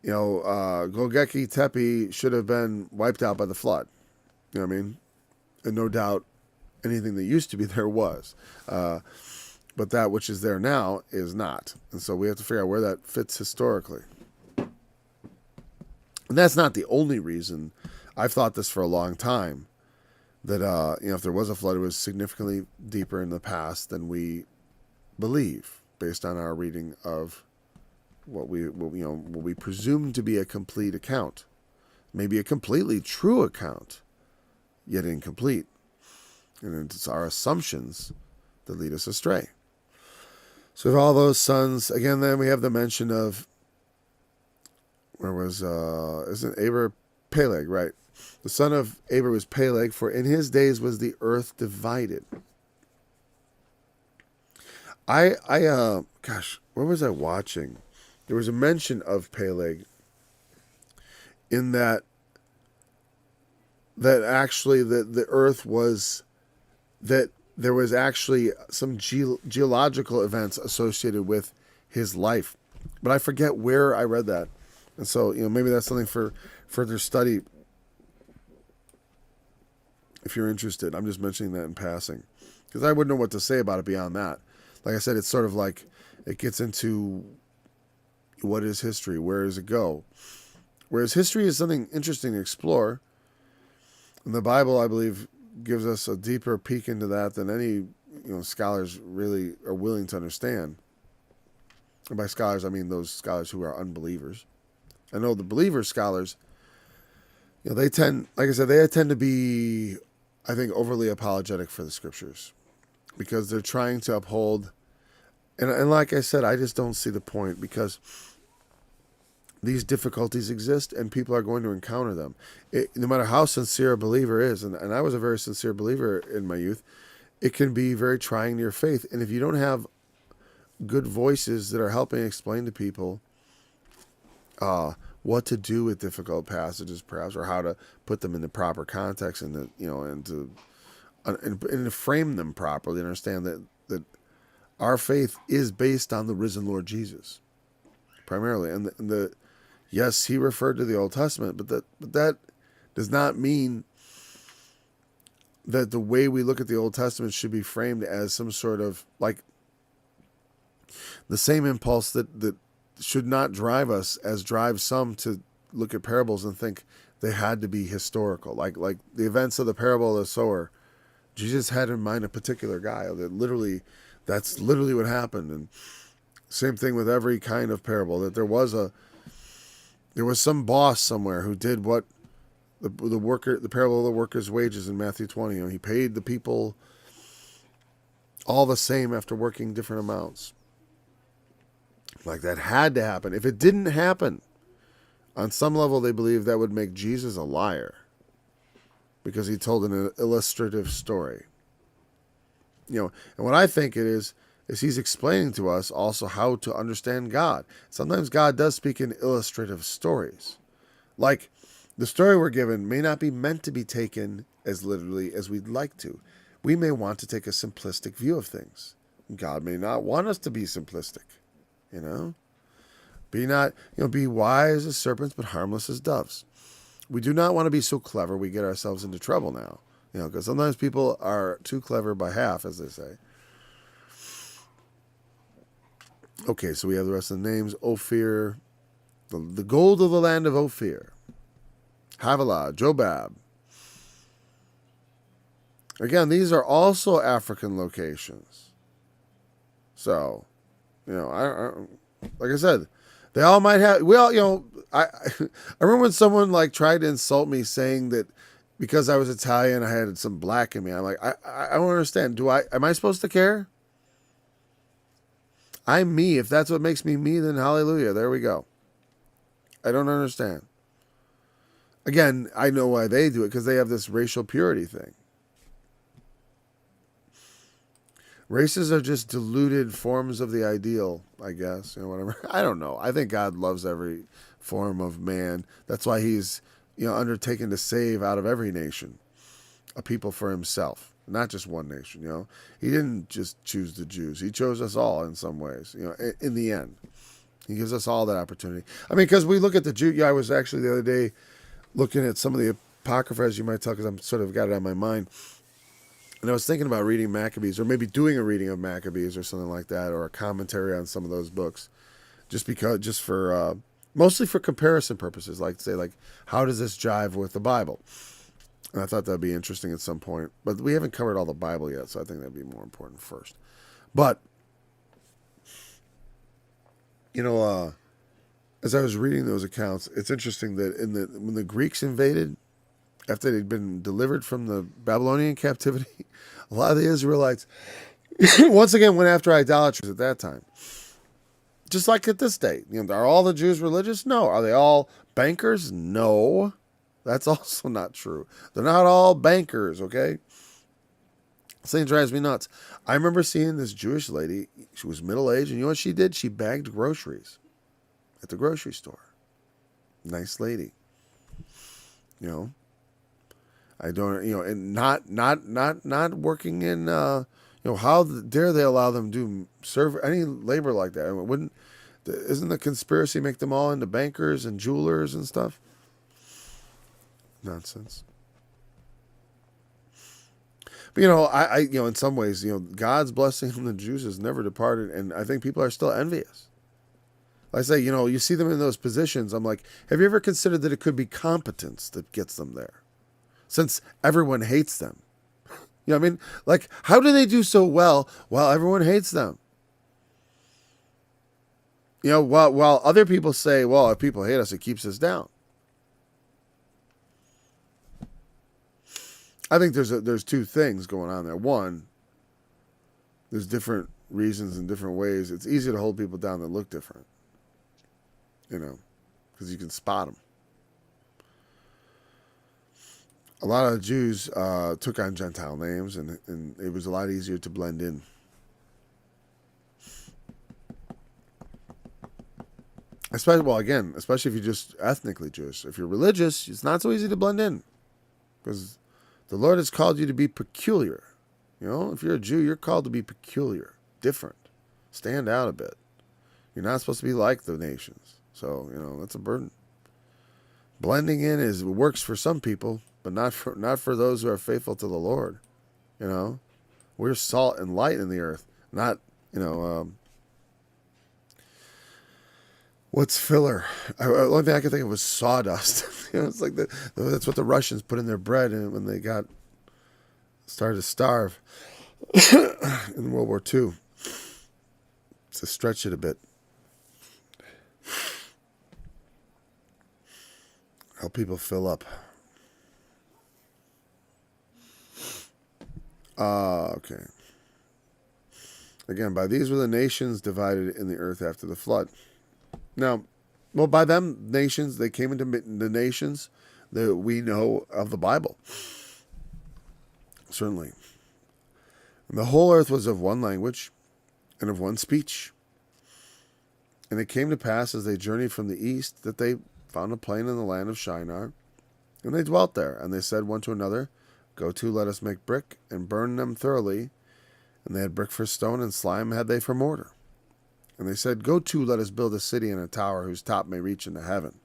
Gogeki Tepe should have been wiped out by the flood. You know what I mean? And no doubt anything that used to be there was. But that which is there now is not. And so we have to figure out where that fits historically. And that's not the only reason. I've thought this for a long time, that if there was a flood, it was significantly deeper in the past than we believe, based on our reading of what we presume to be a complete account, maybe a completely true account, yet incomplete, and it's our assumptions that lead us astray. So all those sons again. Then we have the mention of, where was isn't Aber Peleg, right? The son of Aber was Peleg, for in his days was the earth divided. Gosh, where was I watching? There was a mention of Peleg in that actually the earth was, that there was actually some geological events associated with his life. But I forget where I read that. And so, maybe that's something for further study if you're interested. I'm just mentioning that in passing, because I wouldn't know what to say about it beyond that. Like I said, it's sort of like it gets into what is history, where does it go? Whereas history is something interesting to explore, and the Bible, I believe, gives us a deeper peek into that than any scholars really are willing to understand. And by scholars, I mean those scholars who are unbelievers. I know the believer scholars, they tend, like I said, they tend to be, I think, overly apologetic for the scriptures, because they're trying to uphold And like I said, I just don't see the point, because these difficulties exist and people are going to encounter them. No matter how sincere a believer is, and I was a very sincere believer in my youth, it can be very trying to your faith. And if you don't have good voices that are helping explain to people what to do with difficult passages, perhaps, or how to put them in the proper context, and to frame them properly, and understand that our faith is based on the risen Lord Jesus, primarily. And the yes, he referred to the Old Testament, but that does not mean that the way we look at the Old Testament should be framed as some sort of, like, the same impulse that should not drive us as drives some to look at parables and think they had to be historical. Like the events of the parable of the sower, Jesus had in mind a particular guy. That's literally what happened. And same thing with every kind of parable, that there was some boss somewhere who did what the parable of the worker's wages in Matthew 20. He paid the people all the same after working different amounts. Like, that had to happen. If it didn't happen, on some level they believe that would make Jesus a liar, because he told an illustrative story. And what I think it is he's explaining to us also how to understand God. Sometimes God does speak in illustrative stories. Like, the story we're given may not be meant to be taken as literally as we'd like to. We may want to take a simplistic view of things. God may not want us to be simplistic. Be wise as serpents, but harmless as doves. We do not want to be so clever we get ourselves into trouble now. Because sometimes people are too clever by half, as they say. Okay, so we have the rest of the names. Ophir, the gold of the land of Ophir. Havilah, Jobab. Again, these are also African locations. So, like I said, they all might have. I remember when someone tried to insult me, saying that because I was Italian, I had some black in me. I'm like, I don't understand. Am I supposed to care? I'm me. If that's what makes me me, then hallelujah. There we go. I don't understand. Again, I know why they do it, because they have this racial purity thing. Races are just diluted forms of the ideal, I guess. Whatever. I don't know. I think God loves every form of man. That's why he's, undertaken to save out of every nation a people for himself, not just one nation. He didn't just choose the Jews. He chose us all in some ways. In the end, he gives us all that opportunity. because we look at the Jew. I was actually the other day looking at some of the Apocrypha, as you might tell, because I'm sort of got it on my mind. And I was thinking about reading Maccabees, or maybe doing a reading of Maccabees or something like that, or a commentary on some of those books, mostly for comparison purposes, how does this jive with the Bible? And I thought that'd be interesting at some point, but we haven't covered all the Bible yet, so I think that'd be more important first. But, as I was reading those accounts, it's interesting that when the Greeks invaded, after they'd been delivered from the Babylonian captivity, a lot of the Israelites once again went after idolaters at that time. Just like at this day. Are all the Jews religious? No. Are they all bankers? No. That's also not true. They're not all bankers, okay? This thing drives me nuts. I remember seeing this Jewish lady. She was middle-aged, and you know what she did? She bagged groceries at the grocery store. Nice lady. I don't, and not working in, how dare they allow them to serve any labor like that? Isn't the conspiracy make them all into bankers and jewelers and stuff? Nonsense. But, I in some ways, God's blessing on the Jews has never departed, and I think people are still envious. I say, you see them in those positions. I'm like, have you ever considered that it could be competence that gets them there? Since everyone hates them. How do they do so well while everyone hates them? While other people say, well, if people hate us, it keeps us down. I think there's two things going on there. One, there's different reasons and different ways, it's easier to hold people down that look different. Because you can spot them. A lot of Jews took on Gentile names, and it was a lot easier to blend in. Especially if you're just ethnically Jewish. If you're religious, it's not so easy to blend in. Because the Lord has called you to be peculiar. If you're a Jew, you're called to be peculiar, different, stand out a bit. You're not supposed to be like the nations. So, that's a burden. Blending in works for some people, but not for those who are faithful to the Lord. We're salt and light in the earth, not, what's filler? The only thing I could think of was sawdust. It's like that's what the Russians put in their bread when they started to starve in World War II. To stretch it a bit. Help people fill up. Okay. Again, by these were the nations divided in the earth after the flood. Now, by them nations, they came into the nations that we know of the Bible. Certainly. And the whole earth was of one language and of one speech. And it came to pass as they journeyed from the east that they found a plain in the land of Shinar, and they dwelt there. And they said one to another, Go to, let us make brick, and burn them thoroughly. And they had brick for stone, and slime had they for mortar. And they said, Go to, let us build a city and a tower whose top may reach into heaven.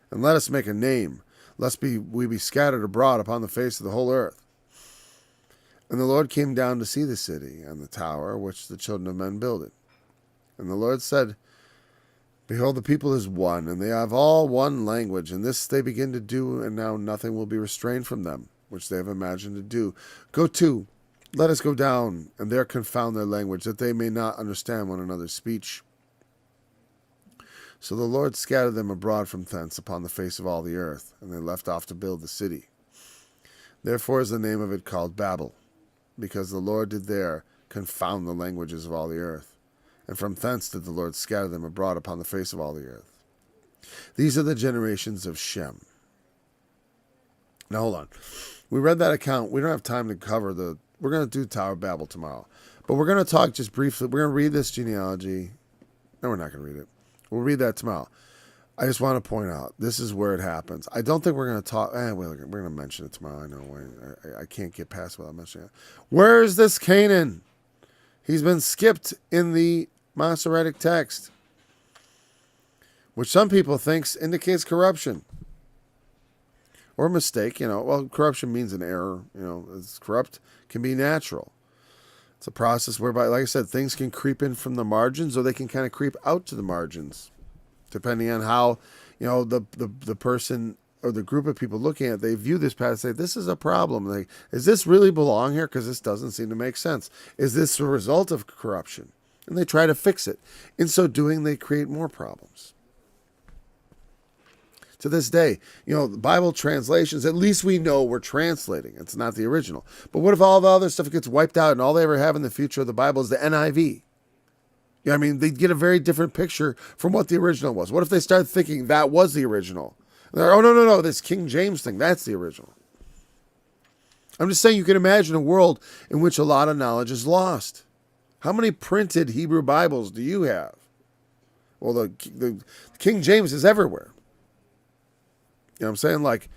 And let us make a name, lest we be scattered abroad upon the face of the whole earth. And the Lord came down to see the city and the tower which the children of men builded. And the Lord said, Behold, the people is one, and they have all one language, and this they begin to do, and now nothing will be restrained from them, which they have imagined to do. Go to, let us go down, and there confound their language, that they may not understand one another's speech. So the Lord scattered them abroad from thence upon the face of all the earth, and they left off to build the city. Therefore is the name of it called Babel, because the Lord did there confound the languages of all the earth. And from thence did the Lord scatter them abroad upon the face of all the earth. These are the generations of Shem. Now hold on. We read that account. We don't have time to cover we're going to do Tower of Babel tomorrow. But we're going to talk just briefly. We're going to read this genealogy. No, we're not going to read it. We'll read that tomorrow. I just want to point out, this is where it happens. I don't think we're going to talk. We're going to mention it tomorrow. I know. I can't get past without mentioning it. Where is this Canaan? He's been skipped in the Masoretic text, which some people think indicates corruption or mistake. Corruption means an error. It's corrupt can be natural. It's a process whereby, like I said, things can creep in from the margins, or they can kind of creep out to the margins, depending on how the person or the group of people looking at it, they view this passage and say, this is a problem. Like, does this really belong here? Because this doesn't seem to make sense. Is this a result of corruption? And they try to fix it. In so doing, they create more problems. To this day, the Bible translations, at least we know we're translating. It's not the original. But what if all the other stuff gets wiped out and all they ever have in the future of the Bible is the NIV? They'd get a very different picture from what the original was. What if they start thinking that was the original? They're, oh, no, this King James thing, that's the original. I'm just saying you can imagine a world in which a lot of knowledge is lost. How many printed Hebrew Bibles do you have? Well, the King James is everywhere. You know what I'm saying? Like,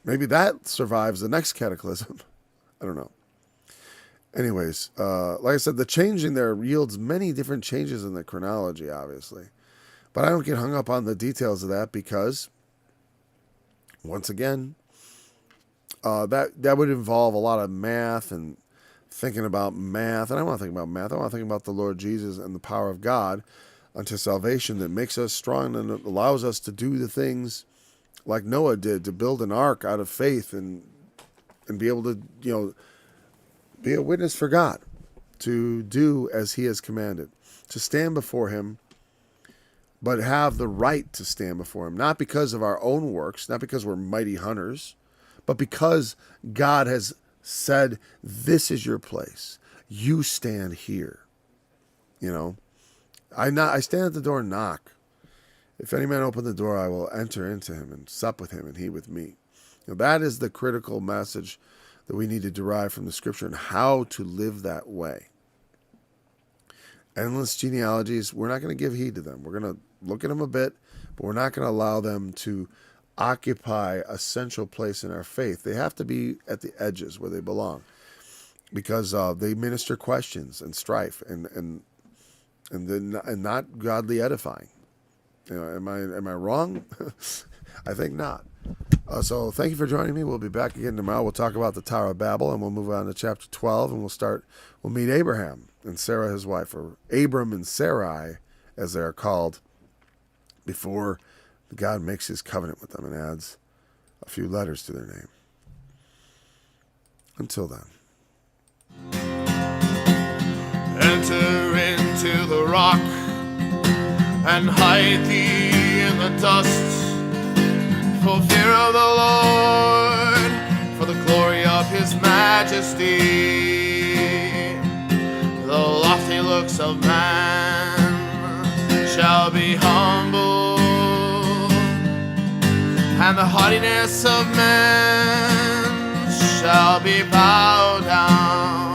maybe that survives the next cataclysm. I don't know. Anyways, like I said, the changing there yields many different changes in the chronology, obviously. But I don't get hung up on the details of that because, once again, that would involve a lot of math and thinking about math. And I want to think about math. I want to think about the Lord Jesus and the power of God unto salvation that makes us strong and allows us to do the things like Noah did, to build an ark out of faith and be able to, be a witness for God, to do as he has commanded, to stand before him, but have the right to stand before him, not because of our own works, not because we're mighty hunters, but because God has said, this is your place. You stand here. You know, I stand at the door and knock. If any man open the door, I will enter into him and sup with him and he with me. Now, that is the critical message that we need to derive from the scripture and how to live that way. Endless genealogies, we're not going to give heed to them. We're going to look at them a bit, but we're not going to allow them to occupy a central place in our faith. They have to be at the edges where they belong, because they minister questions and strife and not godly edifying. You know, am I wrong? I think not. So thank you for joining me. We'll be back again tomorrow. We'll talk about the Tower of Babel, and we'll move on to chapter 12, and we'll meet Abraham and Sarah, his wife, or Abram and Sarai, as they are called, before God makes his covenant with them and adds a few letters to their name. Until then. Enter into the rock and hide thee in the dust, for fear of the Lord, for the glory of his majesty. The lofty looks of man shall be humble, and the haughtiness of men shall be bowed down.